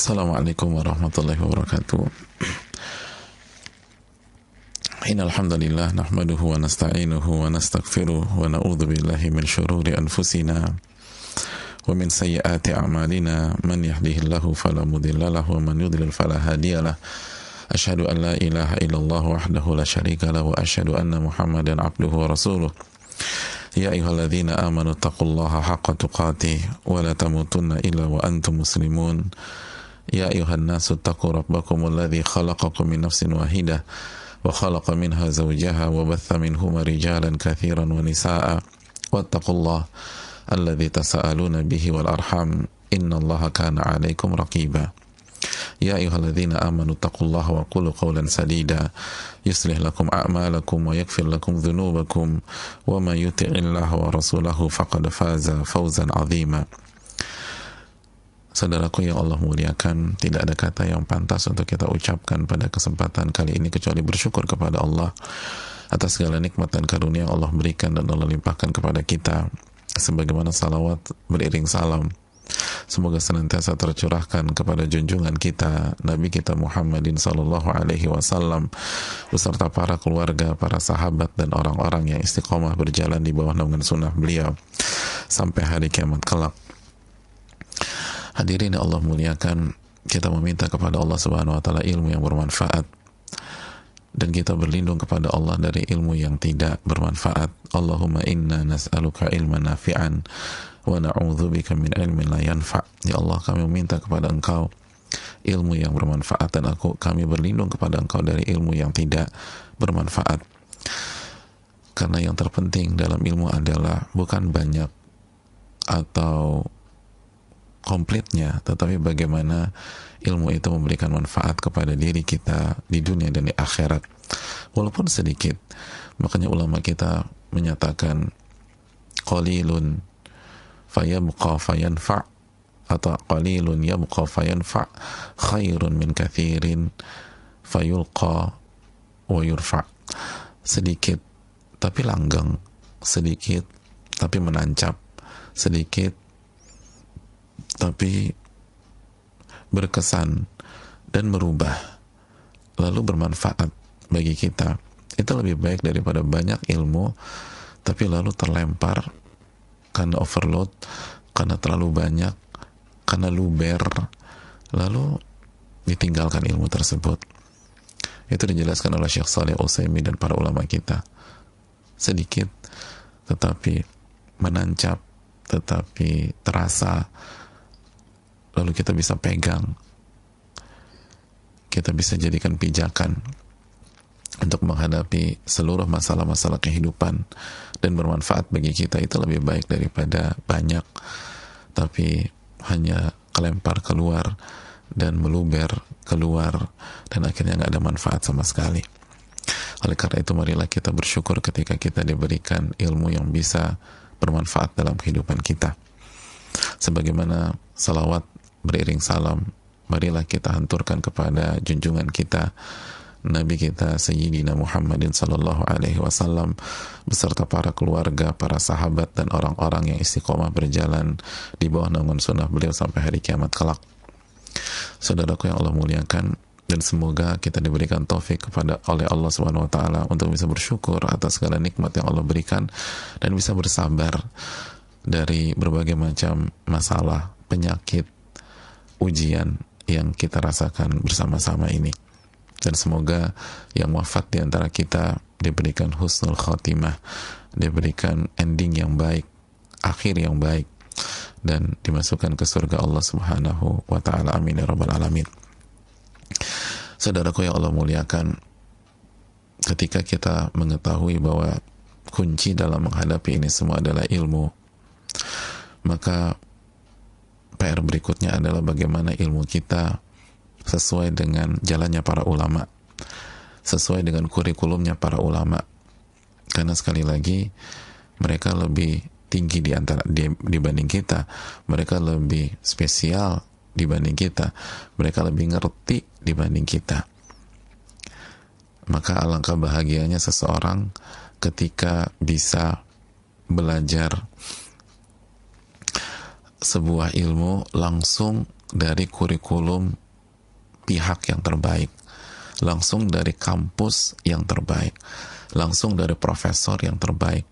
Assalamualaikum warahmatullahi wabarakatuh. Innal hamdalillah nahmaduhu wa nasta'inuhu wa nastaghfiruh wa na'udzu billahi min syururi anfusina wa min sayyiati a'malina man yahdihillahu fala mudilla lahu wa man yudlil fala hadiyalah. Asyhadu an la ilaha illallah wahdahu la syarika lahu wa asyhadu anna Muhammadan abduhu wa rasuluh. Ya ayyuhalladzina amanu taqullaha haqqa tuqatih wa la tamutunna illa wa antum muslimun. Ya ayyuhan nasu taqu rabbakumul ladzi khalaqakum min nafsin wahidah wa khalaqa minha zawjaha wa batha minhuma rijalan katsiran wa nisaa'a wattaqullaha alladzi tasaaluna bihi wal arham innallaha kana 'alaikum raqiba. Ya ayyuhalladzina amanu taqullaha wa qulu qawlan sadida yuslih lakum a'malakum wa yaghfir lakum dhunubakum wa may yuti'illaha wa rasulahu faqad faza fawzan 'azima. Saudaraku yang Allah muliakan, tidak ada kata yang pantas untuk kita ucapkan pada kesempatan kali ini kecuali bersyukur kepada Allah atas segala nikmat dan karunia yang Allah berikan dan Allah limpahkan kepada kita, sebagaimana salawat beriring salam semoga senantiasa tercurahkan kepada junjungan kita Nabi kita Muhammadin sallallahu alaihi wasallam beserta para keluarga, para sahabat dan orang-orang yang istiqomah berjalan di bawah naungan sunnah beliau sampai hari kiamat kelak. Hadirin yang Allah muliakan, kita meminta kepada Allah Subhanahu wa taala ilmu yang bermanfaat dan kita berlindung kepada Allah dari ilmu yang tidak bermanfaat. Allahumma inna nas'aluka ilman nafi'an wa na'udzubika min ilmin la yanfa'. Ya Allah, kami meminta kepada Engkau ilmu yang bermanfaat dan kami berlindung kepada Engkau dari ilmu yang tidak bermanfaat. Karena yang terpenting dalam ilmu adalah bukan banyak atau komplitnya, tetapi bagaimana ilmu itu memberikan manfaat kepada diri kita di dunia dan di akhirat, walaupun sedikit. Makanya ulama kita menyatakan qalilun fayabqa fayanfa' atau qalilun yabqa fayanfa' khairun min katsirin fayulqa wa yurfa'. Sedikit tapi langgeng, sedikit tapi menancap, sedikit tapi berkesan dan merubah lalu bermanfaat bagi kita, itu lebih baik daripada banyak ilmu tapi lalu terlempar karena overload, karena terlalu banyak, karena luber, lalu ditinggalkan ilmu tersebut. Itu dijelaskan oleh Syekh Shalih Al-Utsaimin dan para ulama kita. Sedikit tetapi menancap, tetapi terasa, lalu kita bisa pegang, kita bisa jadikan pijakan untuk menghadapi seluruh masalah-masalah kehidupan dan bermanfaat bagi kita. Itu lebih baik daripada banyak tapi hanya kelempar keluar dan meluber keluar dan akhirnya nggak ada manfaat sama sekali. Oleh karena itu, marilah kita bersyukur ketika kita diberikan ilmu yang bisa bermanfaat dalam kehidupan kita. Sebagaimana salawat beriring salam, marilah kita hanturkan kepada junjungan kita Nabi kita Sayyidina Muhammadin sallallahu alaihi wasallam beserta para keluarga, para sahabat dan orang-orang yang istiqomah berjalan di bawah naungan sunnah beliau sampai hari kiamat kelak. Saudaraku yang Allah muliakan, dan semoga kita diberikan taufik oleh Allah Subhanahu wa taala untuk bisa bersyukur atas segala nikmat yang Allah berikan dan bisa bersabar dari berbagai macam masalah, penyakit, ujian yang kita rasakan bersama-sama ini. Dan semoga yang wafat di antara kita diberikan husnul khatimah, diberikan ending yang baik, akhir yang baik, dan dimasukkan ke surga Allah Subhanahu wa taala. Amin ya rabbal alamin. Saudaraku yang Allah muliakan, ketika kita mengetahui bahwa kunci dalam menghadapi ini semua adalah ilmu, maka PR berikutnya adalah bagaimana ilmu kita sesuai dengan jalannya para ulama, sesuai dengan kurikulumnya para ulama. Karena sekali lagi, mereka lebih tinggi dibanding kita, mereka lebih spesial dibanding kita, mereka lebih ngerti dibanding kita. Maka alangkah bahagianya seseorang ketika bisa belajar sebuah ilmu langsung dari kurikulum pihak yang terbaik, langsung dari kampus yang terbaik, langsung dari profesor yang terbaik.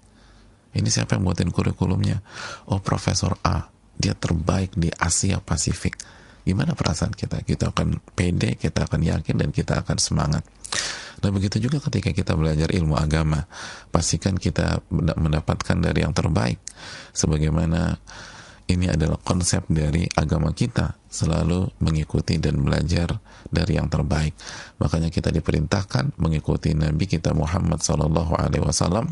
Ini siapa yang buatin kurikulumnya? Oh, Profesor A, dia terbaik di Asia Pasifik. Gimana perasaan kita? Kita akan pede, kita akan yakin, dan kita akan semangat. Dan begitu juga ketika kita belajar ilmu agama, pastikan kita mendapatkan dari yang terbaik. Sebagaimana ini adalah konsep dari agama kita, selalu mengikuti dan belajar dari yang terbaik. Makanya kita diperintahkan mengikuti Nabi kita Muhammad SAW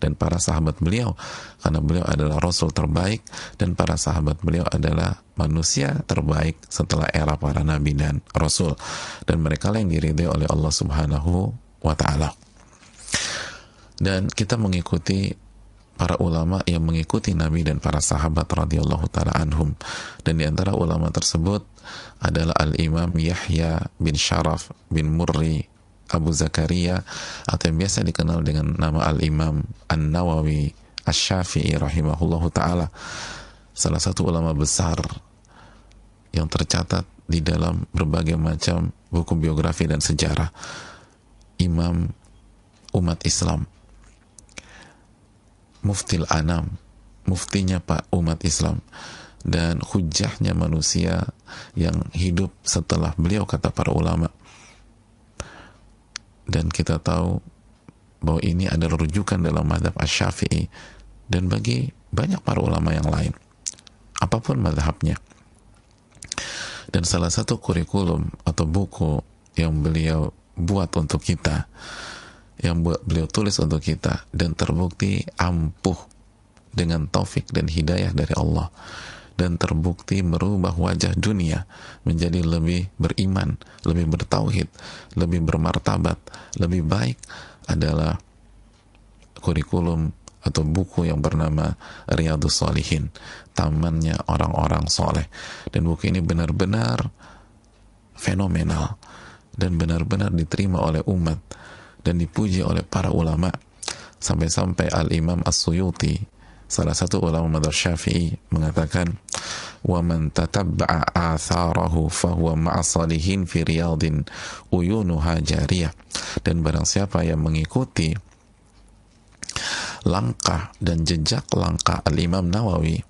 dan para sahabat beliau, karena beliau adalah Rasul terbaik dan para sahabat beliau adalah manusia terbaik setelah era para Nabi dan Rasul, dan mereka lah yang diridhai oleh Allah Subhanahu wa Ta'ala. Dan kita mengikuti para ulama yang mengikuti Nabi dan para sahabat radhiyallahu ta'ala anhum, dan di antara ulama tersebut adalah Al-Imam Yahya bin Sharaf bin Murri Abu Zakaria, atau yang biasa dikenal dengan nama Al-Imam An-Nawawi Asy-Syafi'i rahimahullahu ta'ala, salah satu ulama besar yang tercatat di dalam berbagai macam buku biografi dan sejarah, imam umat Islam, muftil anam, muftinya Pak umat Islam, dan hujahnya manusia yang hidup setelah beliau, kata para ulama. Dan kita tahu bahwa ini adalah rujukan dalam mazhab Asy-Syafi'i dan bagi banyak para ulama yang lain, apapun mazhabnya. Dan salah satu kurikulum atau buku yang beliau buat untuk kita, yang beliau tulis untuk kita, dan terbukti ampuh dengan taufik dan hidayah dari Allah, dan terbukti merubah wajah dunia menjadi lebih beriman, lebih bertauhid, lebih bermartabat, lebih baik, adalah kurikulum atau buku yang bernama Riyadhus Shalihin, tamannya orang-orang soleh. Dan buku ini benar-benar fenomenal dan benar-benar diterima oleh umat dan dipuji oleh para ulama, sampai-sampai Al-Imam As-Suyuti, salah satu ulama madzhab Syafi'i, mengatakan, wa man tatabba'a atharahu fahuwa ma'a salihin fi riyadin uyunuha jariyah. Dan barang siapa yang mengikuti langkah dan jejak langkah Al-Imam Nawawi,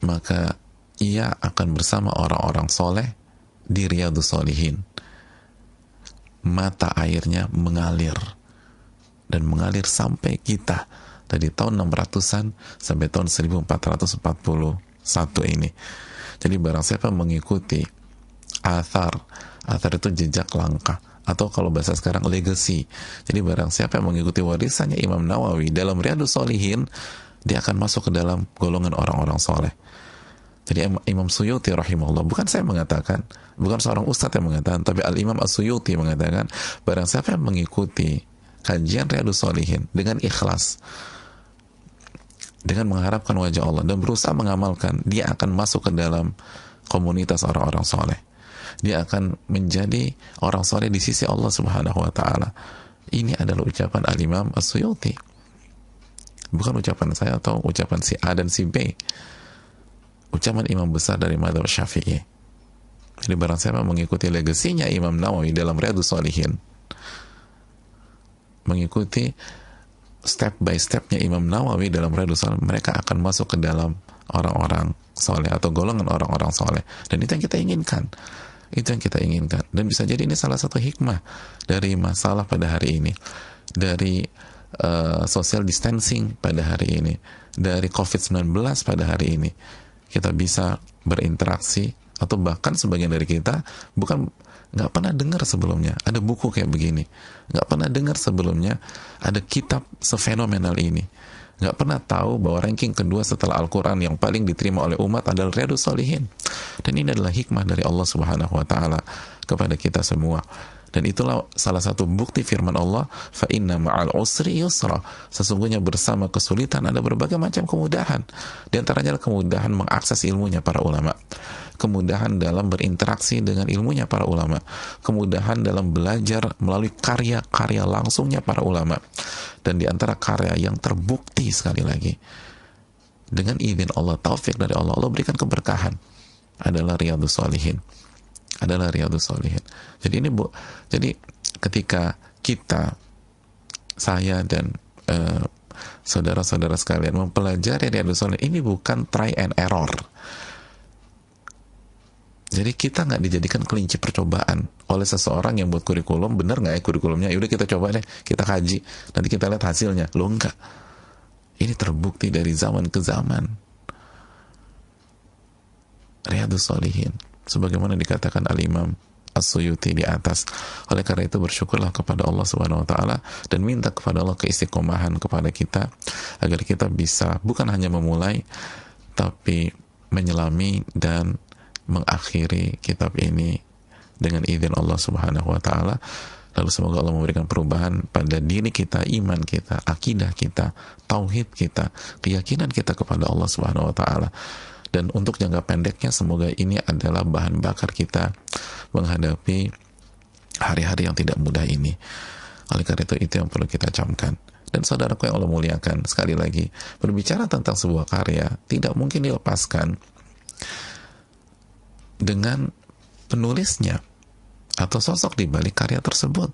maka ia akan bersama orang-orang soleh di Riyadhus Shalihin. Mata airnya mengalir dan mengalir sampai kita dari tahun 600-an sampai tahun 1441 ini. Jadi barang siapa mengikuti athar itu jejak langkah, atau kalau bahasa sekarang legacy. Jadi barang siapa yang mengikuti warisannya Imam Nawawi dalam Riyadhus Shalihin, dia akan masuk ke dalam golongan orang-orang soleh. Jadi Imam Suyuti rahimahullah, bukan saya mengatakan, bukan seorang ustadz yang mengatakan, tapi Al-Imam As-Suyuti mengatakan, barang siapa yang mengikuti kajian Riyadhus Shalihin dengan ikhlas, dengan mengharapkan wajah Allah dan berusaha mengamalkan, dia akan masuk ke dalam komunitas orang-orang soleh. Dia akan menjadi orang soleh di sisi Allah Subhanahu wa Ta'ala. Ini adalah ucapan Al-Imam As-Suyuti, bukan ucapan saya atau ucapan si A dan si B. Ucapan imam besar dari mazhab Syafi'i. Jadi barang siapa mengikuti legasinya Imam Nawawi dalam Riyadhus Shalihin, mengikuti step by stepnya Imam Nawawi dalam Riyadhus Shalihin, mereka akan masuk ke dalam orang-orang soleh atau golongan orang-orang soleh. Dan itu yang kita inginkan. Itu yang kita inginkan. Dan bisa jadi ini salah satu hikmah dari masalah pada hari ini, dari social distancing pada hari ini, dari COVID-19 pada hari ini. Kita bisa berinteraksi, atau bahkan sebagian dari kita nggak pernah dengar sebelumnya ada buku kayak begini, nggak pernah dengar sebelumnya ada kitab sefenomenal ini, nggak pernah tahu bahwa ranking kedua setelah Al-Quran yang paling diterima oleh umat adalah Riyadhus Shalihin. Dan ini adalah hikmah dari Allah Subhanahu wa Ta'ala kepada kita semua. Dan itulah salah satu bukti firman Allah, fa inna ma'al usri yusra, sesungguhnya bersama kesulitan ada berbagai macam kemudahan. Di antaranya kemudahan mengakses ilmunya para ulama, kemudahan dalam berinteraksi dengan ilmunya para ulama, kemudahan dalam belajar melalui karya-karya langsungnya para ulama. Dan di antara karya yang terbukti sekali lagi dengan izin Allah, taufik dari Allah, Allah berikan keberkahan, adalah Riyadhus Shalihin. Adalah Riyadhus Shalihin. Jadi ini jadi ketika kita, saya dan saudara-saudara sekalian mempelajari Riyadhus Shalihin, ini bukan try and error. Jadi kita nggak dijadikan kelinci percobaan oleh seseorang yang buat kurikulum, bener nggak ya kurikulumnya? Yaudah kita coba deh, kita kaji, nanti kita lihat hasilnya. Loh enggak. Ini terbukti dari zaman ke zaman. Riyadhus Shalihin, sebagaimana dikatakan Al-Imam As-Suyuti di atas. Oleh karena itu bersyukurlah kepada Allah Subhanahu wa taala dan minta kepada Allah keistiqomahan kepada kita agar kita bisa bukan hanya memulai tapi menyelami dan mengakhiri kitab ini dengan izin Allah Subhanahu wa taala. Lalu semoga Allah memberikan perubahan pada diri kita, iman kita, akidah kita, tauhid kita, keyakinan kita kepada Allah Subhanahu wa taala. Dan untuk jangka pendeknya semoga ini adalah bahan bakar kita menghadapi hari-hari yang tidak mudah ini. Oleh karena itu yang perlu kita camkan. Dan saudaraku yang Allah muliakan, sekali lagi, berbicara tentang sebuah karya tidak mungkin dilepaskan dengan penulisnya atau sosok di balik karya tersebut.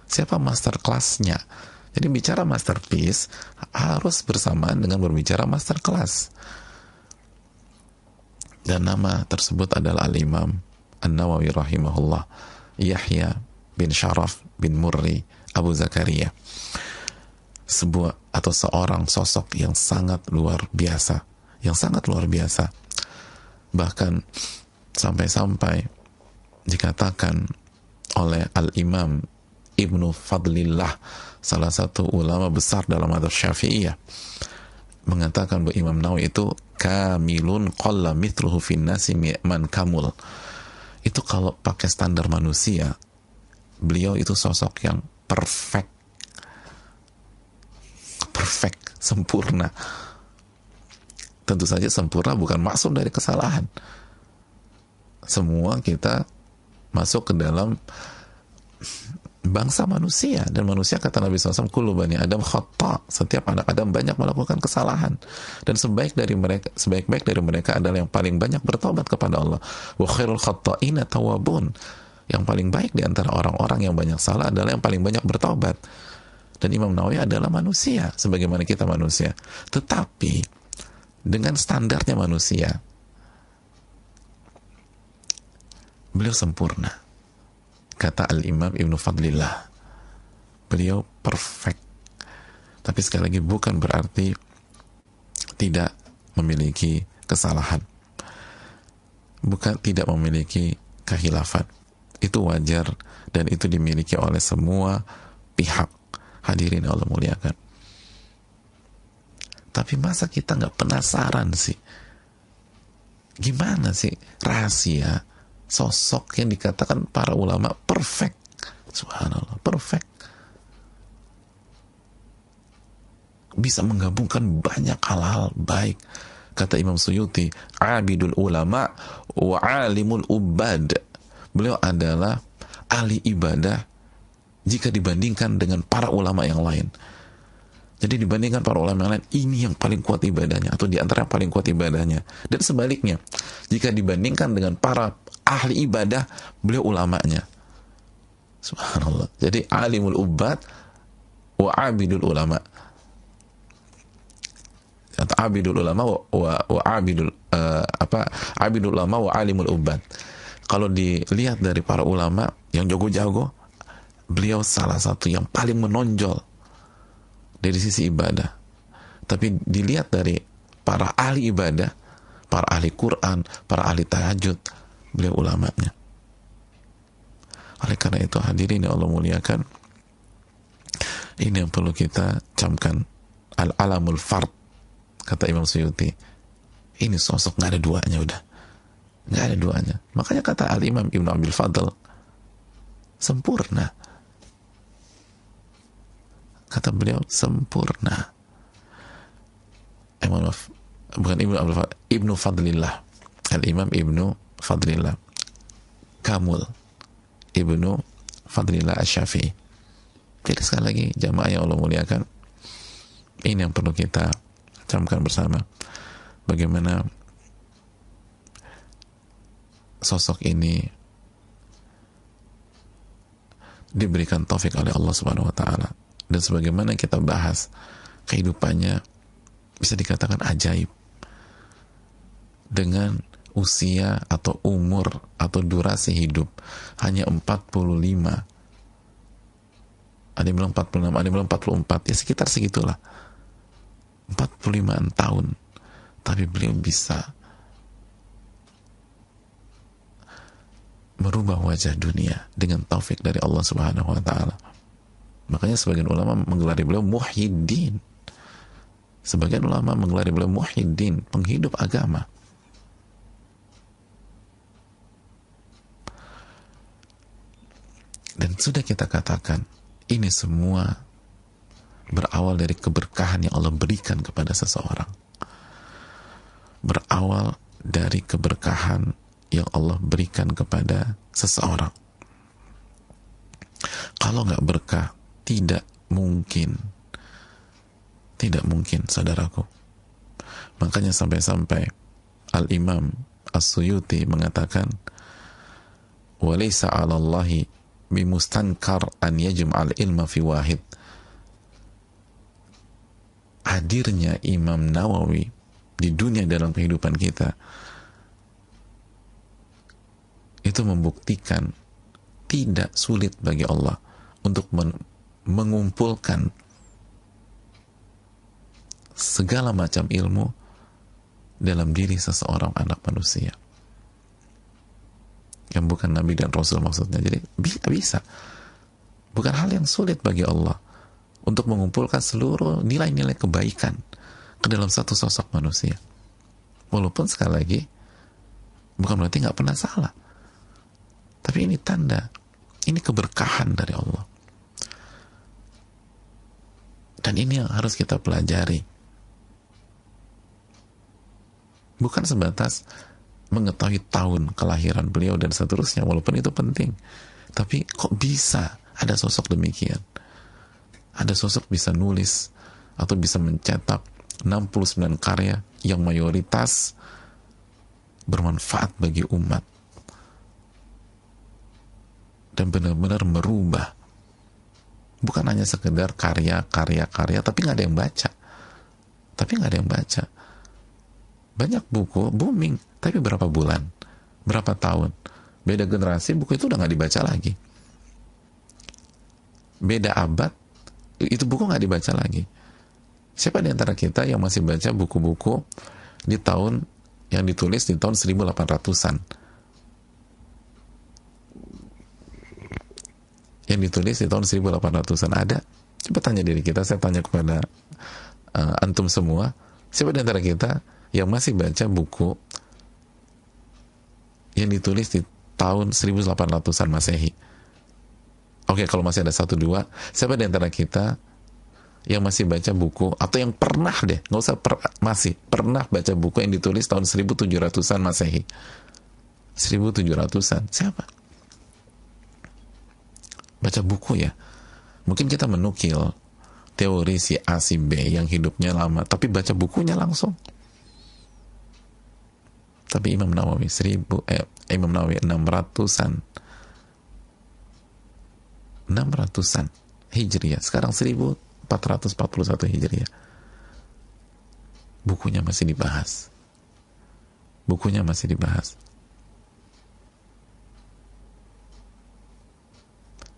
Siapa master class-nya? Jadi bicara masterpiece harus bersamaan dengan berbicara master class. Dan nama tersebut adalah Al-Imam An-Nawawi rahimahullah, Yahya bin Sharaf bin Murri Abu Zakaria. Seorang sosok yang sangat luar biasa, bahkan sampai-sampai dikatakan oleh Al-Imam Ibnu Fadlillah, salah satu ulama besar dalam mazhab Syafi'iyah, mengatakan bahwa Imam Nawawi itu kamilun qalla mithluhu fin nasi man kamul. Itu kalau pakai standar manusia, beliau itu sosok yang perfect, sempurna. Tentu saja sempurna bukan maksum dari kesalahan. Semua kita masuk ke dalam bangsa manusia, dan manusia, kata Nabi SAW, kullu bani Adam khata', setiap anak Adam banyak melakukan kesalahan, dan sebaik-baik dari mereka adalah yang paling banyak bertobat kepada Allah. Wa khairul khata'ina tawabun, yang paling baik di antara orang-orang yang banyak salah adalah yang paling banyak bertobat. Dan Imam Nawawi adalah manusia sebagaimana kita manusia, tetapi dengan standarnya manusia beliau sempurna. Kata Al-Imam Ibnu Fadlillah, beliau perfect. Tapi sekali lagi bukan berarti tidak memiliki kesalahan, bukan tidak memiliki kehilafan. Itu wajar dan itu dimiliki oleh semua pihak. Hadirin Allah muliakan. Tapi masa kita nggak penasaran sih, gimana sih rahasia sosok yang dikatakan para ulama perfect? Subhanallah, perfect, bisa menggabungkan banyak hal-hal baik. Kata Imam Suyuti, abidul ulama wa alimul ubad. Beliau adalah ahli ibadah jika dibandingkan dengan para ulama yang lain. Jadi dibandingkan para ulama yang lain, ini yang paling kuat ibadahnya, atau di antara yang paling kuat ibadahnya. Dan sebaliknya, jika dibandingkan dengan para ahli ibadah, beliau ulamanya. Subhanallah. Jadi alimul ubad wa abidul ulama. Atau abidul ulama wa abidul abidul ulama wa alimul ubad. Kalau dilihat dari para ulama yang jago-jago, beliau salah satu yang paling menonjol dari sisi ibadah. Tapi dilihat dari para ahli ibadah, para ahli Quran, para ahli tahajud, beliau ulamanya. Oleh karena itu hadirin yang Allah muliakan, ini yang perlu kita camkan. Al-alamul fard, kata Imam Suyuti, ini sosok nggak ada duanya, udah nggak ada duanya. Makanya kata Al-Imam Ibnu Abil Fadl, sempurna. Kata beliau sempurna. Bukan Ibnu Abil Fadl, Ibnu Fadlillah, Al-Imam Ibnu Fadlillah, Kamul Ibnu Fadlillah Asy-Syafi'i. Jadi sekali lagi jamaah yang Allah muliakan, ini yang perlu kita camkan bersama bagaimana sosok ini diberikan taufik oleh Allah Subhanahu wa taala, dan sebagaimana kita bahas kehidupannya bisa dikatakan ajaib, dengan usia atau umur atau durasi hidup hanya 45, ada yang bilang 46, ada yang bilang 44, ya sekitar segitulah, 45 tahun, tapi beliau bisa merubah wajah dunia dengan taufik dari Allah Subhanahu wa taala. Makanya sebagian ulama menggelari beliau Muhyiddin. Sebagian ulama menggelari beliau Muhyiddin, penghidup agama. Dan sudah kita katakan, ini semua berawal dari keberkahan yang Allah berikan kepada seseorang. Berawal dari keberkahan yang Allah berikan kepada seseorang. Kalau nggak berkah, tidak mungkin, saudaraku. Makanya sampai-sampai Al-Imam As-Suyuti mengatakan, walaysa 'ala Allahi bimustankar an yajma'al ilma fi wahid. Hadirnya Imam Nawawi di dunia dalam kehidupan kita itu membuktikan tidak sulit bagi Allah untuk mengumpulkan segala macam ilmu dalam diri seseorang anak manusia yang bukan Nabi dan Rasul maksudnya. Jadi bisa, bukan hal yang sulit bagi Allah untuk mengumpulkan seluruh nilai-nilai kebaikan ke dalam satu sosok manusia, walaupun sekali lagi bukan berarti nggak pernah salah. Tapi ini tanda, ini keberkahan dari Allah. Dan ini yang harus kita pelajari. Bukan sebatas mengetahui tahun kelahiran beliau dan seterusnya, walaupun itu penting. Tapi kok bisa ada sosok demikian? Ada sosok bisa nulis atau bisa mencetak 69 karya yang mayoritas bermanfaat bagi umat. Dan benar-benar merubah, bukan hanya sekedar karya, tapi nggak ada yang baca. Banyak buku booming, tapi berapa bulan, berapa tahun, beda generasi buku itu udah nggak dibaca lagi. Beda abad, itu buku nggak dibaca lagi. Siapa di antara kita yang masih baca buku-buku di tahun yang ditulis di tahun 1800-an? Yang ditulis di tahun 1800-an ada? Coba tanya diri kita, saya tanya kepada antum semua, siapa di antara kita yang masih baca buku yang ditulis di tahun 1800-an Masehi? Oke, kalau masih ada 1-2, siapa di antara kita yang masih baca buku, atau yang pernah deh, nggak usah masih pernah baca buku yang ditulis tahun 1700-an Masehi? 1700-an, siapa? Baca buku ya. Mungkin kita menukil teori si A si B yang hidupnya lama, tapi baca bukunya langsung. Tapi Imam Nawawi 600-an Hijriah, sekarang 1441 Hijriah, bukunya masih dibahas.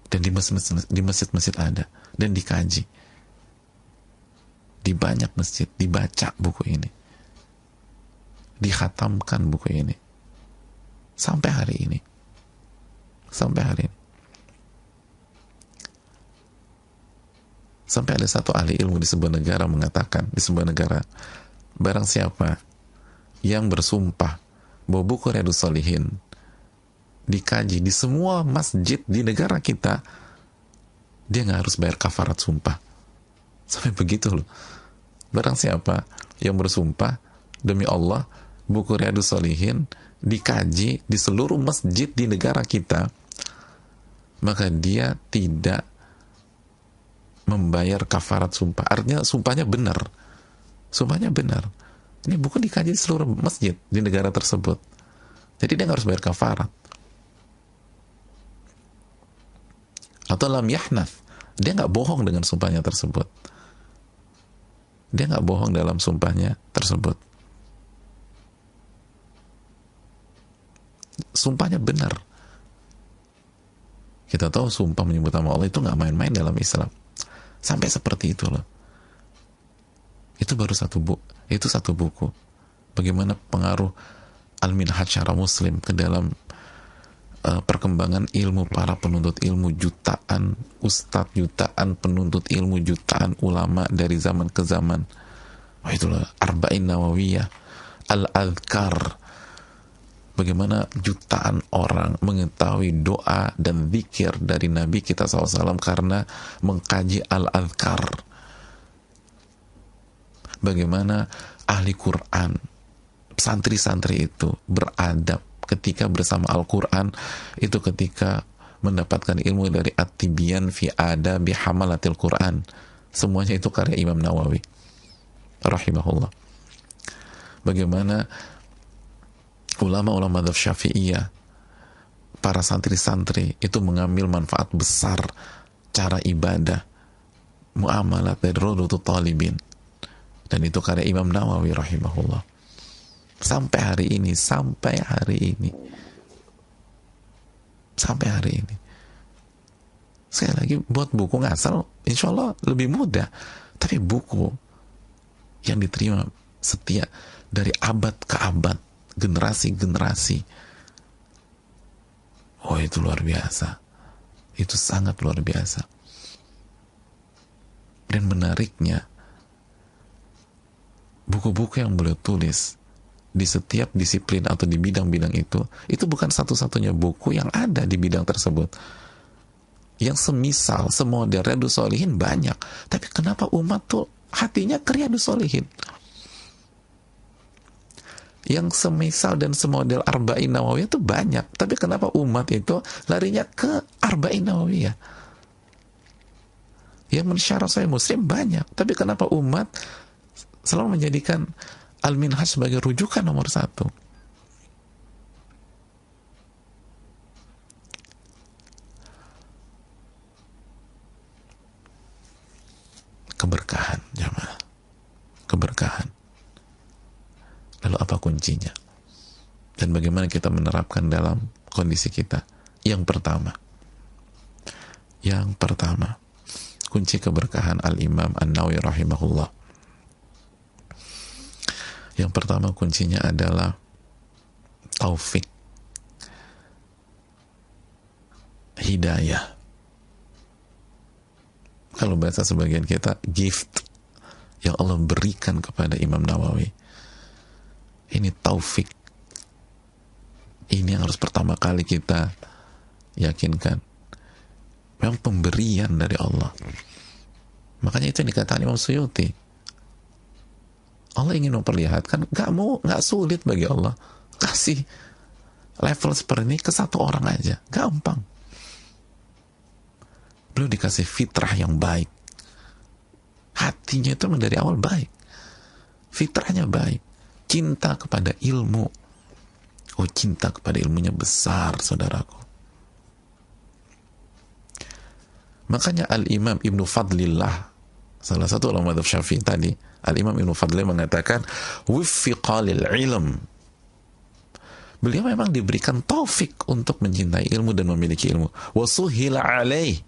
Dan di masjid-masjid ada, dan dikaji di banyak masjid, dibaca buku ini, dikhatamkan buku ini sampai hari ini. Sampai ada satu ahli ilmu di sebuah negara mengatakan, barang siapa yang bersumpah bahwa buku Riyadhus Shalihin dikaji di semua masjid di negara kita, dia nggak harus bayar kafarat sumpah. Sampai begitu loh. Barang siapa yang bersumpah demi Allah buku Riyadhus Shalihin dikaji di seluruh masjid di negara kita, maka dia tidak membayar kafarat sumpah. Artinya sumpahnya benar. Sumpahnya benar. Ini buku dikaji di seluruh masjid di negara tersebut. Jadi dia nggak harus bayar kafarat. Atau lam yahnaf, dia nggak bohong dengan sumpahnya tersebut. Dia nggak bohong dalam sumpahnya tersebut. Sumpahnya benar. Kita tahu sumpah menyebut nama Allah itu nggak main-main dalam Islam. Sampai seperti itu loh. Itu baru satu buku. Bagaimana pengaruh Al-Minhaj Syarah Muslim ke dalam perkembangan ilmu para penuntut ilmu, jutaan ustadz, jutaan penuntut ilmu, jutaan ulama dari zaman ke zaman. Wah, itulah Arba'in Nawawiyah, Al-Adhkar. Bagaimana jutaan orang mengetahui doa dan zikir dari Nabi kita SAW karena mengkaji Al-Adhkar. Bagaimana ahli Quran, santri-santri itu beradab ketika bersama Al-Quran, itu ketika mendapatkan ilmu dari At-Tibyan fi Adabi Hamalatil Quran. Semuanya itu karya Imam Nawawi rahimahullah. Bagaimana ulama-ulama madzhab Syafi'iyah, para santri-santri itu mengambil manfaat besar cara ibadah, muamalat dari Rodotul Talibin, dan itu karya Imam Nawawi rahimahullah. Sampai hari ini sekali lagi, buat buku ngasal insya Allah lebih mudah, tapi buku yang diterima setia dari abad ke abad, generasi-generasi, oh itu luar biasa, itu sangat luar biasa. Dan menariknya, buku-buku yang beliau tulis di setiap disiplin atau di bidang-bidang itu bukan satu-satunya buku yang ada di bidang tersebut. Yang semisal, semodel Riyadhus Shalihin banyak, tapi kenapa umat tuh hatinya ke Riyadhus Shalihin? Yang semisal dan semodel Arba'in Nawawiyah itu banyak, tapi kenapa umat itu larinya ke Arba'in Nawawiyah? Yang mensyarah Sahih Muslim banyak, tapi kenapa umat selalu menjadikan Al-Minhaj sebagai rujukan nomor satu? Keberkahan, jamaah. Keberkahan. Lalu apa kuncinya? Dan bagaimana kita menerapkan dalam kondisi kita? Yang pertama, kunci keberkahan Al-Imam An-Nawawi rahimahullah. Yang pertama kuncinya adalah taufik, hidayah. Kalau bahasa sebagian kita, gift yang Allah berikan kepada Imam Nawawi. Ini taufik. Ini yang harus pertama kali kita yakinkan. Memang pemberian dari Allah. Makanya itu yang dikatakan Imam Suyuti. Allah ingin memperlihatkan, nggak sulit bagi Allah kasih level seperti ini ke satu orang aja, gampang. Beliau dikasih fitrah yang baik, hatinya itu dari awal baik, fitrahnya baik, cinta kepada ilmu. Oh, cinta kepada ilmunya besar, saudaraku. Makanya Al-Imam Ibnu Fadlillah, salah satu ulama madzhab Syafi'i tadi, Al-Imam Ibnu Fadlillah mengatakan, wiffiqa lil ilm. Beliau memang diberikan taufik untuk mencintai ilmu dan memiliki ilmu. Wasuhila alaih.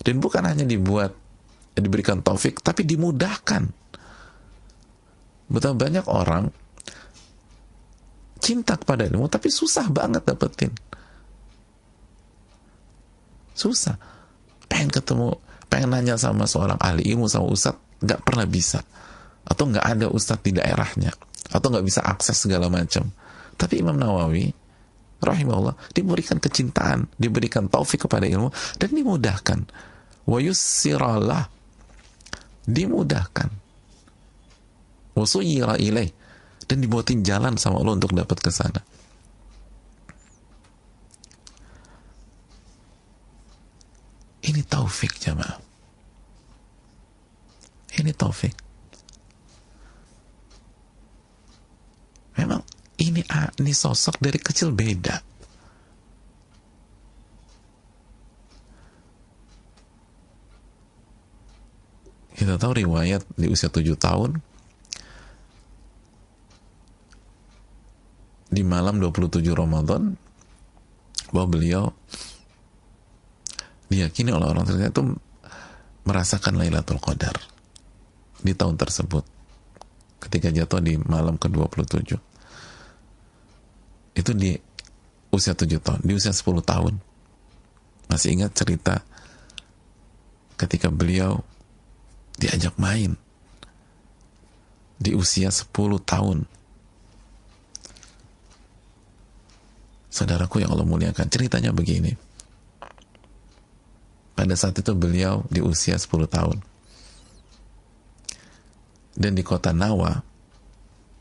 Dan bukan hanya diberikan taufik, tapi dimudahkan. Betapa banyak orang cinta kepada ilmu, tapi susah banget dapetin. Susah. Pengen nanya sama seorang ahli ilmu, sama ustadz, nggak pernah bisa. Atau nggak ada ustadz di daerahnya. Atau nggak bisa akses segala macam. Tapi Imam Nawawi rahimahullah diberikan kecintaan, diberikan taufik kepada ilmu, dan dimudahkan. Wa yussiralah, dimudahkan. Wa suyira ilaih, dan dibuatin jalan sama Allah untuk dapat ke sana. Ini taufik, jamaah. Ini taufik. ini sosok dari kecil beda. Kita tahu riwayat di usia 7 tahun, di malam 27 Ramadan, bahwa beliau diyakini oleh orang ternyata itu merasakan Lailatul Qadar di tahun tersebut ketika jatuh di malam ke-27. Itu di usia 7 tahun. Di usia 10 tahun masih ingat cerita ketika beliau diajak main di usia 10 tahun. Saudaraku yang Allah muliakan, ceritanya begini. Pada saat itu beliau di usia 10 tahun. Dan di kota Nawa,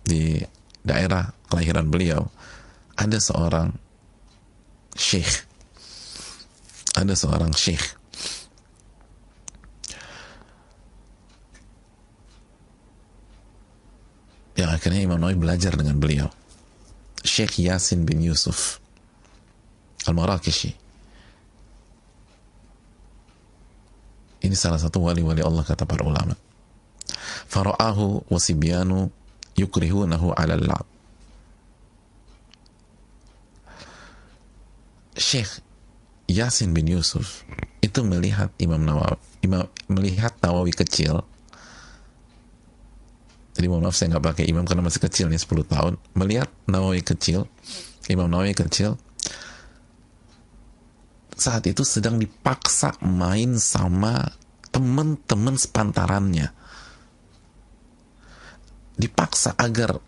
di daerah kelahiran beliau, ada seorang syekh. Ada seorang syekh. Yang akhirnya Imam Nawawi belajar dengan beliau. Syekh Yasin bin Yusuf Al-Marakishi. Ini salah satu wali-wali Allah kata para ulama. Fara'ahu wasibyanu yukrihunahu 'ala al-la'b. Syekh Yasin bin Yusuf itu melihat melihat Nawawi kecil. Jadi mohon maaf saya nggak pakai imam karena masih kecil nih, 10 tahun. Melihat Nawawi kecil, Imam Nawawi kecil, saat itu sedang dipaksa main sama teman-teman sepantarannya. Dipaksa agar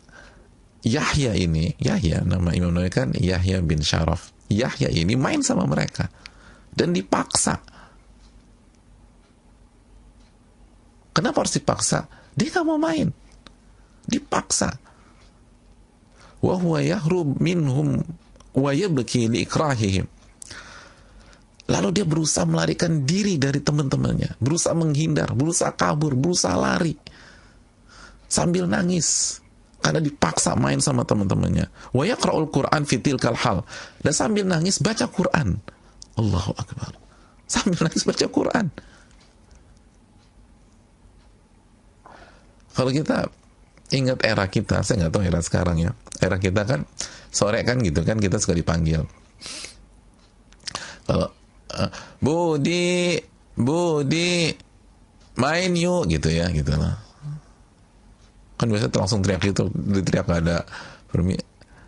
Yahya ini, Yahya nama Imam Nawawi kan Yahya bin Syaraf. Yahya ini main sama mereka dan dipaksa. Kenapa harus dipaksa? Dia nggak mau main. Dipaksa. Wa huwa yahrub minhum wa yabki li ikrahihim. Lalu dia berusaha melarikan diri dari teman-temannya, berusaha menghindar, berusaha kabur, berusaha lari sambil nangis karena dipaksa main sama teman-temannya. Wa yaqra'ul Qur'an fi tilkal hal. Dan sambil nangis baca Quran. Allahu akbar. Sambil nangis baca Quran. Kalau kita ingat era kita, saya nggak tahu era sekarang ya. Era kita kan sore kan gitu kan, kita suka dipanggil. Kalau Budi, main yuk gitu ya, gitu lah. Kan biasanya langsung teriak gitu, teriak gak ada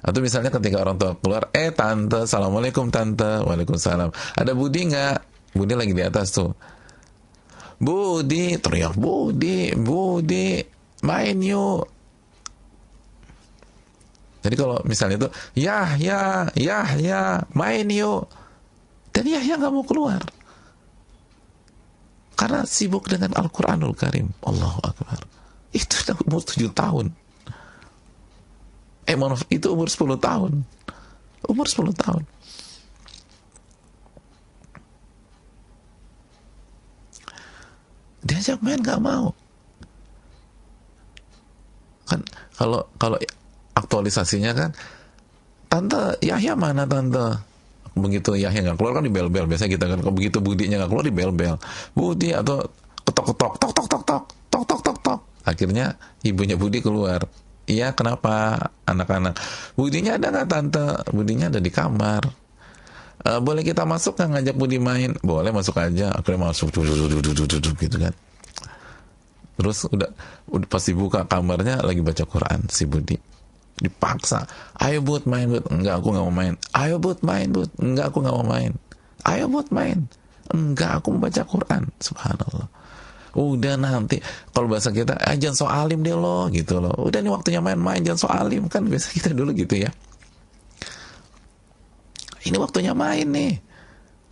atau misalnya ketika orang tua keluar, tante, assalamualaikum tante, waalaikumsalam. Ada Budi nggak? Budi lagi di atas tuh. Budi, teriak Budi, main yuk. Jadi kalau misalnya itu Yahya, main yuk. Dan Yahya nggak mau keluar karena sibuk dengan Al-Quranul Karim. Allahu Akbar. Itu sudah umur 7 tahun. Maaf, itu umur 10 tahun. Umur 10 tahun. Diajak main nggak mau. Kan kalau aktualisasinya kan, tante Yahya mana tante? Begitu Yahya nggak keluar kan dibel-bel. Biasanya kita kan, kalau begitu Budinya nggak keluar dibel-bel. Budi atau ketok-ketok, tok. Akhirnya ibunya Budi keluar. Iya, kenapa anak-anak? Budinya ada nggak tante? Budinya ada di kamar. Boleh kita masuk nggak ngajak Budi main? Boleh, masuk aja. Akhirnya masuk, duduk gitu kan. Terus udah pas dibuka kamarnya lagi baca Quran si Budi. Dipaksa, ayo Bud main Bud. Enggak, aku nggak mau main. Ayo Bud main Bud. Enggak, aku nggak mau main. Ayo Bud main. Enggak, aku mau baca Quran. Subhanallah. Udah nanti kalau bahasa kita, jangan so alim deh lo gitu loh. Udah nih waktunya main-main, jangan so alim, kan biasa kita dulu gitu ya. Ini waktunya main nih.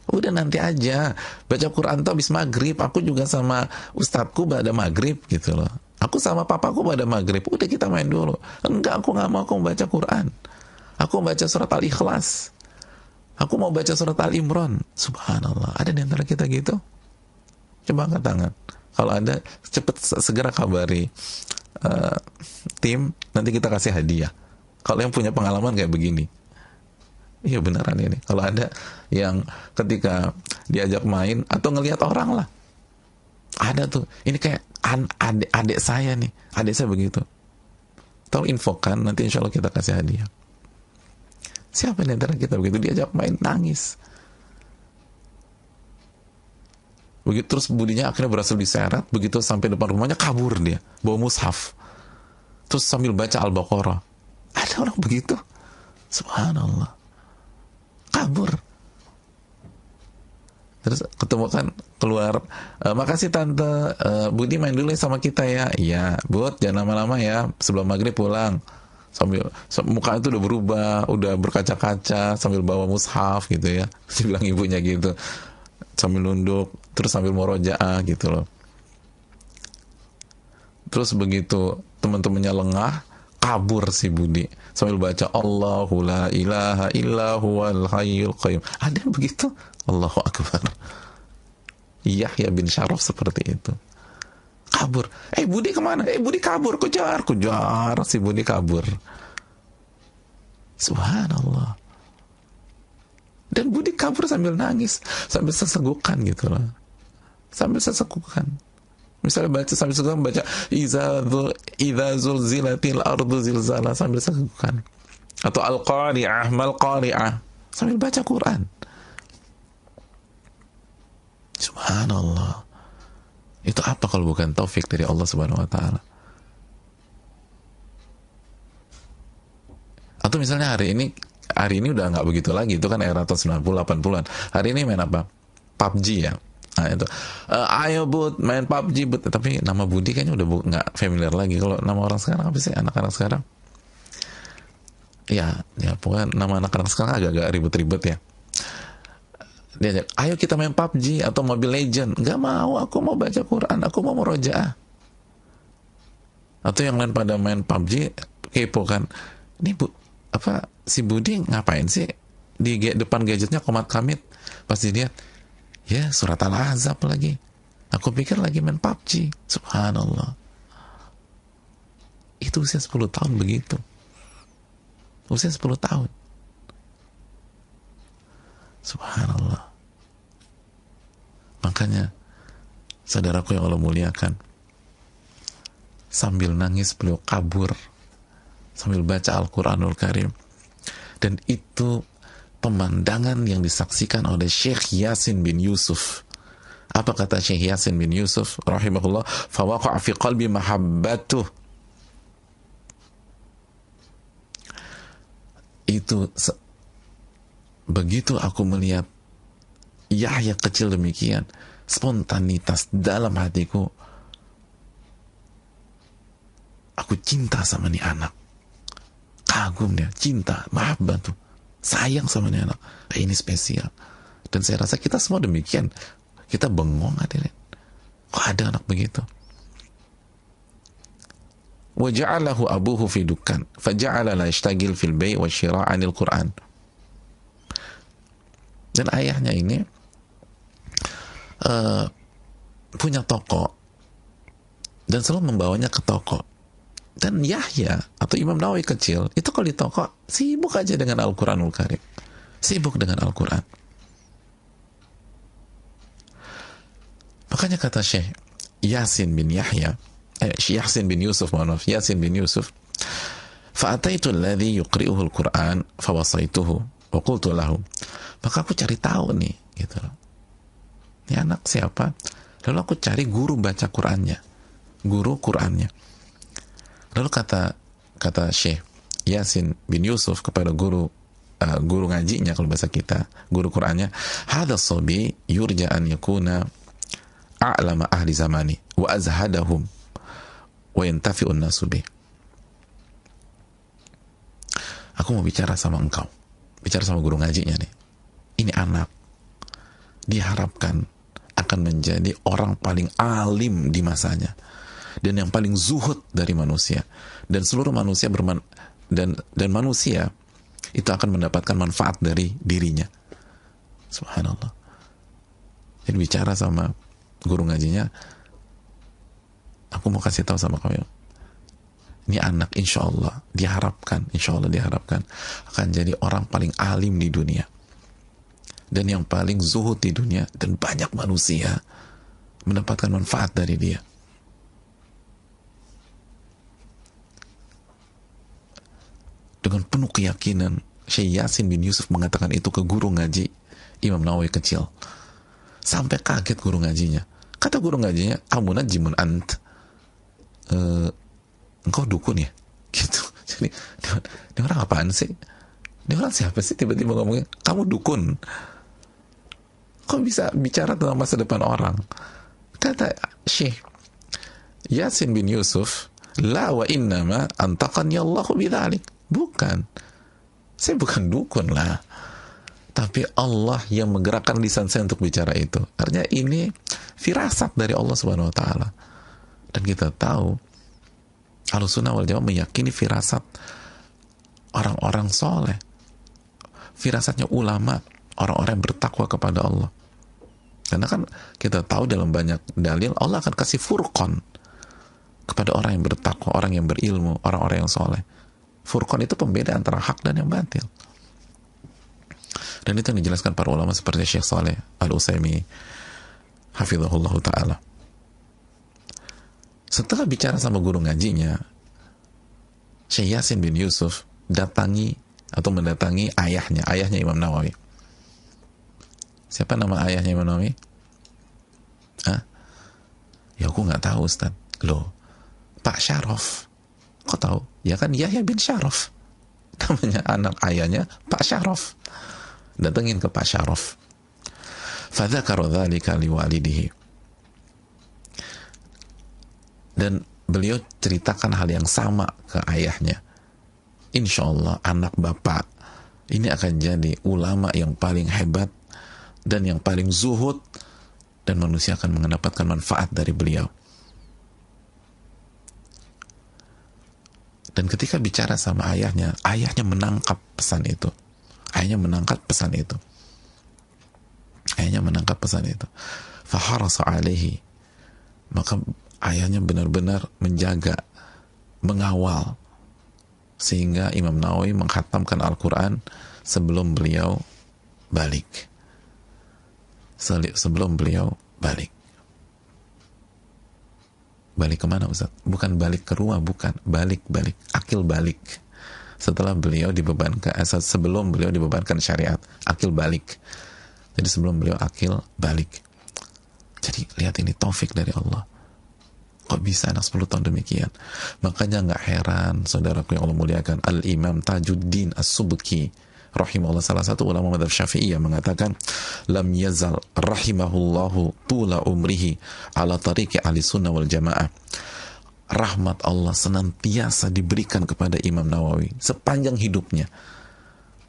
Udah nanti aja baca Quran tuh habis maghrib. Aku juga sama ustadku pada maghrib gitu loh. Aku sama papaku pada maghrib. Udah kita main dulu. Enggak, aku nggak mau. Aku mau baca Quran. Aku mau baca surat Al-Ikhlas. Aku mau baca surat Al-Imran. Subhanallah. Ada di antara kita gitu? Coba angkat tangan. Kalau ada, cepet segera kabari tim. Nanti kita kasih hadiah. Kalau yang punya pengalaman kayak begini, iya beneran ini. Kalau ada yang ketika diajak main atau ngelihat orang lah, ada tuh. Ini kayak adik saya nih, adik saya begitu. Tolong infokan, nanti insya Allah kita kasih hadiah. Siapa di antara kita begitu diajak main nangis? Begitu terus budinya akhirnya berhasil diseret, begitu sampai depan rumahnya kabur dia, bawa mushaf. Terus sambil baca Al-Baqarah. Ada orang begitu? Subhanallah. Kabur. Terus ketemu kan keluar, makasih tante, Budi main dulu sama kita ya. Iya, Bud, jangan lama-lama ya, sebelum maghrib pulang. Sambil muka itu udah berubah, udah berkaca-kaca, sambil bawa mushaf gitu ya. Dia bilang ibunya gitu, sambil nunduk, terus sambil murojaah gitu loh. Terus begitu teman-temannya lengah, kabur si Budi sambil baca Allahu la ilaha illa huwal hayyul qayyum. Ada yang begitu? Allahu akbar. Yahya bin Syaraf seperti itu. Kabur. Budi kemana? Budi kabur. Kejar si Budi kabur. Subhanallah. Dan Budi kabur sambil nangis, sambil sesegukan gitu loh. Sambil sesegukan. Misalnya baca sambil sesegukan, baca idza zulzilatil ardu zilzala sambil sesegukan. Atau al-qari'ah mal qari'ah sambil baca Quran. Subhanallah. Itu apa kalau bukan taufik dari Allah Subhanahu wa taala? Atau misalnya hari ini udah nggak begitu lagi, itu kan era tahun 90 80-an. Hari ini main apa? PUBG ya. Nah, itu. Ayo Bud, main PUBG Bud. Tapi nama Budi kayaknya udah nggak familiar lagi. Kalau nama orang sekarang apa sih? Anak-anak sekarang? Ya pokoknya nama anak-anak sekarang agak-agak ribet-ribet ya. Dia ayo kita main PUBG atau Mobile Legend. Nggak mau, aku mau baca Quran, aku mau murojaah. Atau yang lain pada main PUBG, kepo kan. Ini si Budi ngapain sih di depan gadgetnya komat kamit? Pas dilihat, ya surat Al-Ahzab lagi. Aku pikir lagi main PUBG. Subhanallah. Itu usia 10 tahun begitu. Usia 10 tahun. Subhanallah. Makanya saudaraku yang Allah muliakan, sambil nangis beliau kabur sambil baca Al-Quranul Karim. Dan itu pemandangan yang disaksikan oleh Syekh Yasin bin Yusuf. Apa kata Syekh Yasin bin Yusuf rahimahullah? Fawaqa'a fi qalbi mahabbatuh. Itu begitu aku melihat Yahya kecil demikian, spontanitas dalam hatiku, aku cinta sama nih anak, kagum dia, cinta, mahabbah tuh, sayang sama nih anak. Ini spesial. Dan saya rasa kita semua demikian. Kita bengong hadirin, kok ada anak begitu. Wa ja'alahu abuhu fi dukkan faja'ala la yashtagil fil bai' wa syira' 'anil Qur'an. Dan ayahnya ini punya toko dan selalu membawanya ke toko. Dan Yahya atau Imam Nawawi kecil itu kalau di toko sibuk aja dengan Al-Quranul Karim, sibuk dengan Al-Quran. Makanya kata Syekh Yasin bin Yusuf, Yasin bin Yusuf, fa'ataitu alladhi yuqri'uhu al-Quran fawasaituhu wa qultu lahu. Maka aku cari tahu nih gitu loh, ini anak siapa. Lalu aku cari guru baca Qurannya, guru Qurannya. Lalu kata Syekh Yasin bin Yusuf kepada guru ngajinya, kalau bahasa kita guru Qurannya, hadha sabi yurja an yakuna a'lama ahli zamani wa azhadahum wa yantafi'un nasu bih. Aku mau bicara sama engkau, bicara sama guru ngajinya nih. Ini anak diharapkan akan menjadi orang paling alim di masanya dan yang paling zuhud dari manusia, dan seluruh manusia dan manusia itu akan mendapatkan manfaat dari dirinya. Subhanallah. Jadi bicara sama guru ngajinya, aku mau kasih tahu sama kau ya, Ini anak insya Allah diharapkan akan jadi orang paling alim di dunia dan yang paling zuhud di dunia, dan banyak manusia mendapatkan manfaat dari dia. Dengan penuh keyakinan Syekh Yasin bin Yusuf mengatakan itu ke guru ngaji Imam Nawawi kecil, sampai kaget guru ngajinya. Kata guru ngajinya, amunajimun ant, engkau dukun ya? Gitu. Jadi ini orang apaan sih? Ini orang siapa sih tiba-tiba ngomongnya kamu dukun? Kok bisa bicara tentang masa depan orang? Kata Syekh Yasin bin Yusuf, la wa innama antaqani Allahu bidzalik. Bukan, saya bukan dukun lah, tapi Allah yang menggerakkan lisan saya untuk bicara itu. Artinya ini firasat dari Allah Subhanahu wa taala. Dan kita tahu Ahlussunnah wal Jamaah meyakini firasat orang-orang soleh, firasatnya ulama, orang-orang yang bertakwa kepada Allah. Karena kan kita tahu dalam banyak dalil Allah akan kasih furqan kepada orang yang bertakwa, orang yang berilmu, orang-orang yang soleh. Furqan itu pembeda antara hak dan yang batil. Dan itu yang dijelaskan para ulama seperti Syekh Saleh Al-Utsaimin hafizahullah ta'ala. Setelah bicara sama guru ngajinya, Syekh Yasin bin Yusuf mendatangi ayahnya Imam Nawawi. Siapa nama ayahnya Imam Nawawi? Hah? Ya aku nggak tahu Ustaz. Loh, Pak Syaraf. Kok tahu? Ya kan Yahya bin Syaraf. Namanya anak ayahnya Pak Syaraf. Datengin ke Pak Syaraf. Fadzakara dzalika liwalidihi. Dan beliau ceritakan hal yang sama ke ayahnya. Insya Allah anak bapak ini akan jadi ulama yang paling hebat dan yang paling zuhud, dan manusia akan mendapatkan manfaat dari beliau. Dan ketika bicara sama ayahnya menangkap pesan itu. Ayahnya menangkap pesan itu. Faharasa alaihi. Maka ayahnya benar-benar menjaga, mengawal, sehingga Imam Nawawi mengkhatamkan Al-Quran sebelum beliau balik. Balik kemana Ustaz? Bukan balik ke rumah, bukan. Balik. Akil balik. Sebelum beliau dibebankan syariat, akil balik. Jadi sebelum beliau akil balik. Jadi lihat ini taufik dari Allah. Kok bisa anak 10 tahun demikian? Makanya nggak heran, saudaraku yang Allah muliakan, Al-Imam Tajuddin As-Subki rahimahullah, salah satu ulama madzhab Syafi'iyah, mengatakan, lam yazal rahimahullahu tula umrihi ala tariqi ahli sunnah wal jamaah. Rahmat Allah senantiasa diberikan kepada Imam Nawawi sepanjang hidupnya.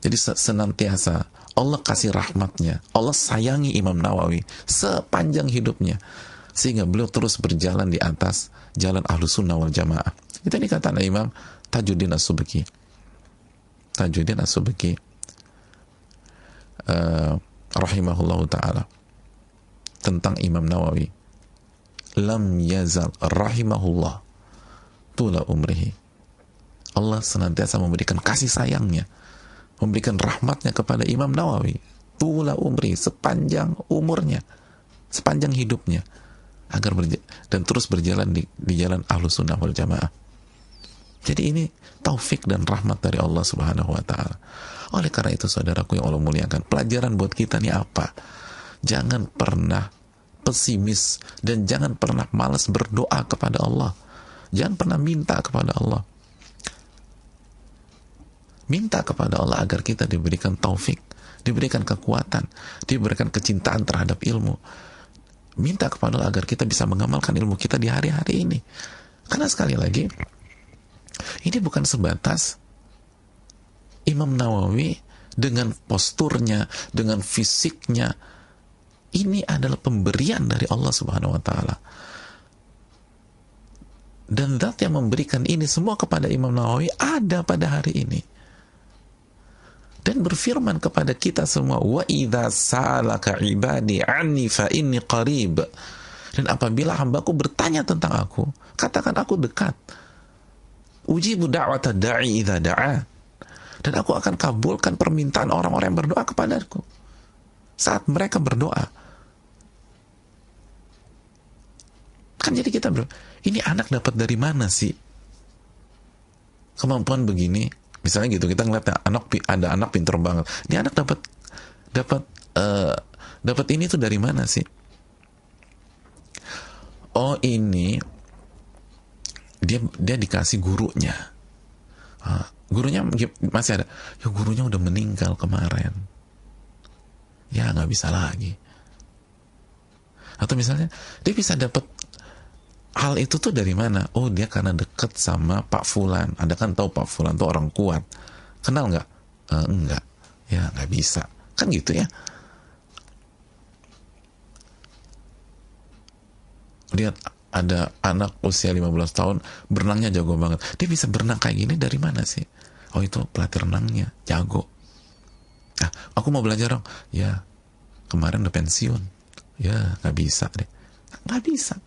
Jadi senantiasa Allah kasih rahmatnya, Allah sayangi Imam Nawawi sepanjang hidupnya, sehingga beliau terus berjalan di atas jalan Ahlus Sunnah wal Jamaah. Itu yang dikatakan Imam Tajuddin As-Subki. Rahimahullahu ta'ala tentang Imam Nawawi, lam yazal rahimahullah tula umrihi. Allah senantiasa memberikan kasih sayangnya, memberikan rahmatnya kepada Imam Nawawi tula umri, sepanjang umurnya, sepanjang hidupnya, agar dan terus berjalan di jalan Ahlus Sunnah wal Jamaah. Jadi ini taufik dan rahmat dari Allah Subhanahu wa ta'ala. Oleh karena itu saudaraku yang Allah muliakan, pelajaran buat kita ini apa? Jangan pernah pesimis dan jangan pernah malas berdoa kepada Allah. Jangan pernah minta kepada Allah. Minta kepada Allah agar kita diberikan taufik, diberikan kekuatan, diberikan kecintaan terhadap ilmu. Minta kepada Allah agar kita bisa mengamalkan ilmu kita di hari-hari ini. Karena sekali lagi, ini bukan sebatas Imam Nawawi dengan posturnya, dengan fisiknya. Ini adalah pemberian dari Allah Subhanahu wa ta'ala. Dan zat yang memberikan ini semua kepada Imam Nawawi ada pada hari ini. Dan berfirman kepada kita semua, wa idza sa'alaka ibadi anni fa inni qarib. Dan apabila hambaku bertanya tentang aku, katakan aku dekat. Ujibu da'wata da'i idza da'a. Dan aku akan kabulkan permintaan orang-orang yang berdoa kepadaku saat mereka berdoa. Kan jadi kita ini anak dapat dari mana sih kemampuan begini? Misalnya gitu, kita ngeliat ada anak pinter banget. Ini anak dapat ini tuh dari mana sih? Oh, ini dia dikasih gurunya. Gurunya masih ada. Ya gurunya udah meninggal kemarin. Ya nggak bisa lagi. Atau misalnya dia bisa dapat hal itu tuh dari mana? Oh, dia karena deket sama Pak Fulan. Anda kan tahu Pak Fulan tuh orang kuat. Kenal nggak? Enggak. Ya nggak bisa. Kan gitu ya. Lihat, ada anak usia 15 tahun berenangnya jago banget. Dia bisa berenang kayak gini dari mana sih? Oh, itu pelatih renangnya jago. Ah, aku mau belajar dong. Ya, kemarin udah pensiun. Ya, nggak bisa deh. Nggak bisa.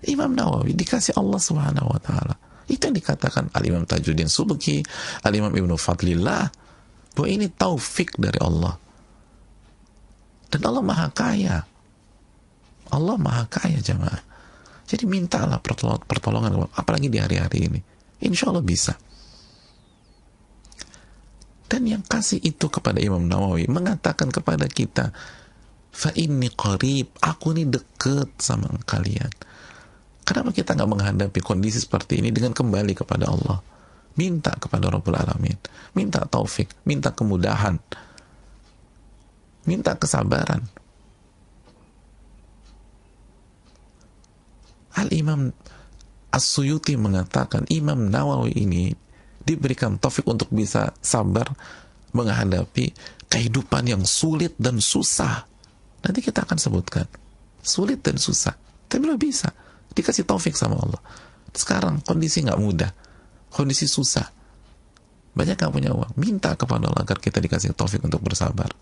Imam Nawawi dikasih Allah Subhanahu wa Ta'ala. Itu yang dikatakan Al-Imam Tajuddin Subki, Al-Imam Ibnu Fadlillah, bahwa ini taufik dari Allah. Dan Allah Maha Kaya. Allah Maha Kaya, jamaah. Jadi mintalah pertolongan, apalagi di hari-hari ini. Insya Allah bisa. Dan yang kasih itu kepada Imam Nawawi mengatakan kepada kita, fa inni qarib, aku ini deket sama kalian. Kenapa kita nggak menghadapi kondisi seperti ini dengan kembali kepada Allah? Minta kepada Rabbul Alamin, minta taufik, minta kemudahan, minta kesabaran. Al-Imam As-Suyuti mengatakan Imam Nawawi ini diberikan taufik untuk bisa sabar menghadapi kehidupan yang sulit dan susah. Nanti kita akan sebutkan sulit dan susah, tapi belum bisa, dikasih taufik sama Allah. Sekarang kondisi nggak mudah, kondisi susah, banyak nggak punya uang, minta kepada Allah agar kita dikasih taufik untuk bersabar,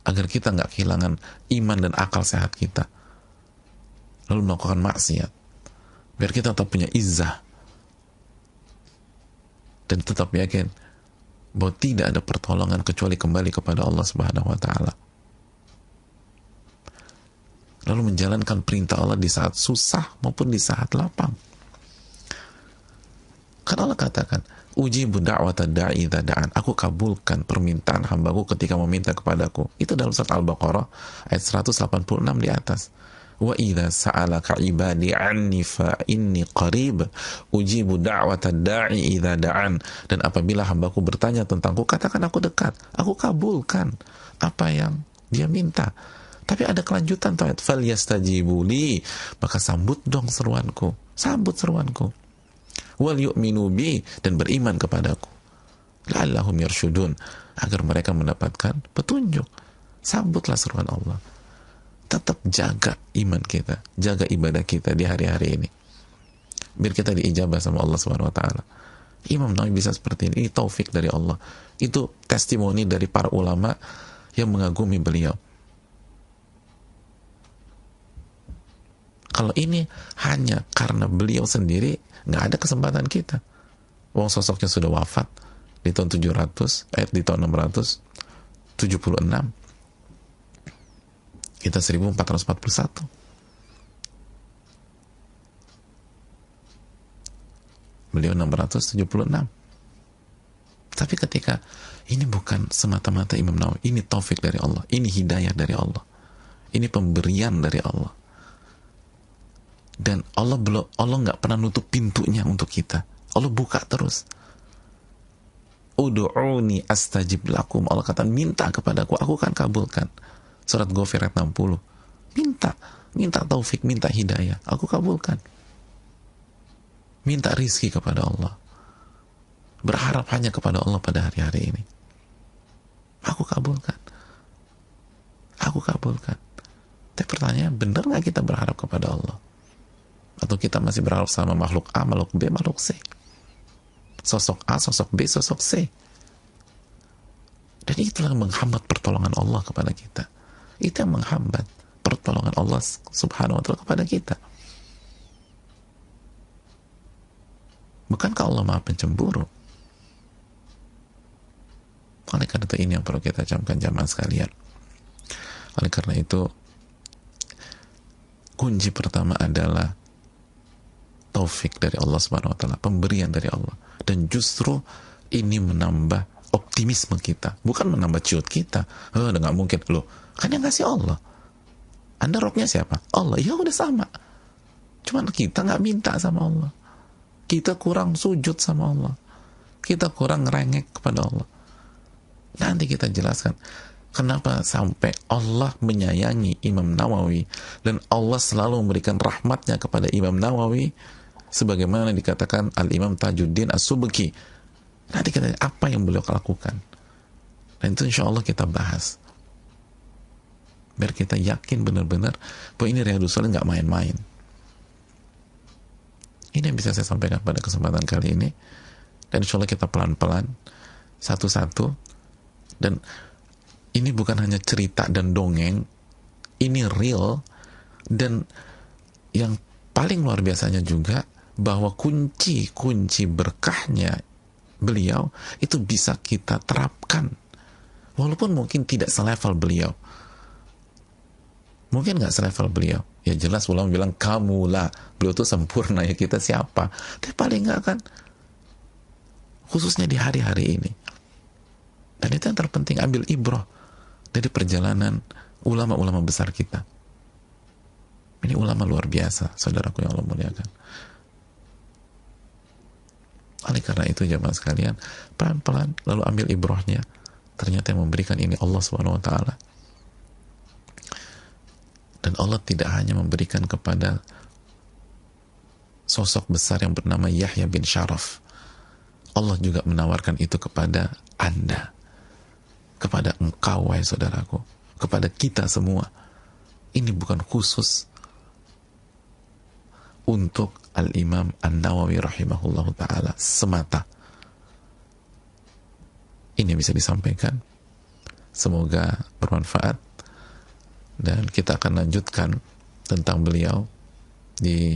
agar kita nggak kehilangan iman dan akal sehat kita lalu melakukan maksiat, biar kita tetap punya izzah dan tetap yakin bahwa tidak ada pertolongan kecuali kembali kepada Allah Subhanahu wa Ta'ala, lalu menjalankan perintah Allah di saat susah maupun di saat lapang. Karena Allah katakan, ujibu da'wata da'i idza da'an, aku kabulkan permintaan hambaku ketika meminta kepadaku. Itu dalam surat Al-Baqarah ayat 186 di atas. Wa idza sa'alaka ibadi anni fa inni qarib ujibu da'wata da'i idza da'an. Dan apabila hambaku bertanya tentangku, katakan aku dekat, aku kabulkan apa yang dia minta. Tapi ada kelanjutan tuh ayat, falyastajibu li, maka sambut dong seruanku, sambut seruanku, wal yu'minu bi, dan beriman kepadaku, la'allahum yarshudun, agar mereka mendapatkan petunjuk. Sambutlah seruan Allah. Tetap jaga iman kita, jaga ibadah kita di hari-hari ini, biar kita diijabah sama Allah Subhanahu wa Ta'ala. Imam Nawawi bisa seperti ini taufik dari Allah. Itu testimoni dari para ulama yang mengagumi beliau. Kalau ini hanya karena beliau sendiri, nggak ada kesempatan kita. Wong sosoknya sudah wafat di tahun 700, di tahun 676. Kita 1441. Beliau 676. Tapi ketika ini bukan semata-mata Imam Nawawi, ini taufik dari Allah, ini hidayah dari Allah, ini pemberian dari Allah. Dan Allah nggak pernah nutup pintunya untuk kita. Allah buka terus. Udu'uni astajib lakum. Allah kata, minta kepadaku, aku akan kabulkan. Surat Ghafir ayat 60. Minta taufik, minta hidayah, aku kabulkan. Minta rizki kepada Allah, berharap hanya kepada Allah pada hari-hari ini, aku kabulkan. Tapi pertanyaan, benar nggak kita berharap kepada Allah? Atau kita masih berharap sama makhluk A, makhluk B, makhluk C, sosok A, sosok B, sosok C? Dan itulah yang menghambat pertolongan Allah kepada kita. Itu yang menghambat pertolongan Allah Subhanahu wa Ta'ala kepada kita. Bukankah Allah maha pencemburu? Oleh karena itu ini yang perlu kita camkan jamaah sekalian. Oleh karena itu kunci pertama adalah taufik dari Allah Subhanahu wa taala, pemberian dari Allah. Dan justru ini menambah optimisme kita, bukan menambah ciut kita. Oh, nggak mungkin loh. Kan yang ngasih Allah. Anda roknya siapa? Allah. Ya udah sama. Cuman kita nggak minta sama Allah. Kita kurang sujud sama Allah. Kita kurang ngerengek kepada Allah. Nanti kita jelaskan kenapa sampai Allah menyayangi Imam Nawawi dan Allah selalu memberikan rahmatnya kepada Imam Nawawi sebagaimana dikatakan Al-Imam Tajuddin As-Subki. Nanti kita apa yang beliau lakukan. Dan itu insya Allah kita bahas. Biar kita yakin benar-benar bahwa ini Riyadhus Shalihin nggak main-main. Ini yang bisa saya sampaikan pada kesempatan kali ini. Dan insya Allah kita pelan-pelan, satu-satu. Dan ini bukan hanya cerita dan dongeng, ini real. Dan yang paling luar biasanya juga, bahwa kunci berkahnya beliau itu bisa kita terapkan. Walaupun mungkin tidak selevel beliau. Mungkin nggak selevel beliau. Ya jelas ulama bilang, kamulah. Beliau tuh sempurna, ya kita siapa? Tapi paling nggak kan, khususnya di hari-hari ini. Dan itu yang terpenting, ambil ibrah dari perjalanan ulama-ulama besar kita. Ini ulama luar biasa, saudaraku yang Allah muliakan. Oleh karena itu jamaah sekalian, pelan-pelan lalu ambil ibrahnya. Ternyata yang memberikan ini Allah Subhanahu wa taala. Dan Allah tidak hanya memberikan kepada sosok besar yang bernama Yahya bin Sharaf. Allah juga menawarkan itu kepada Anda, kepada engkau wahai saudaraku, kepada kita semua. Ini bukan khusus untuk Al-Imam An-Nawawi rahimahullahu ta'ala semata. Ini bisa disampaikan. Semoga bermanfaat. Dan kita akan lanjutkan tentang beliau di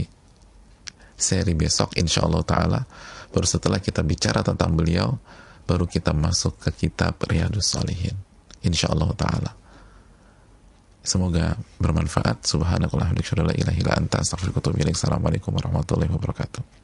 seri besok insyaallah ta'ala. Baru setelah kita bicara tentang beliau, baru kita masuk ke kitab Riyadhus Shalihin insyaallah ta'ala. Semoga bermanfaat. Subhanakallahumma wa bihamdika, la ilaha illa anta, astaghfiruka wa atubu ilaik. Assalamualaikum warahmatullahi wabarakatuh.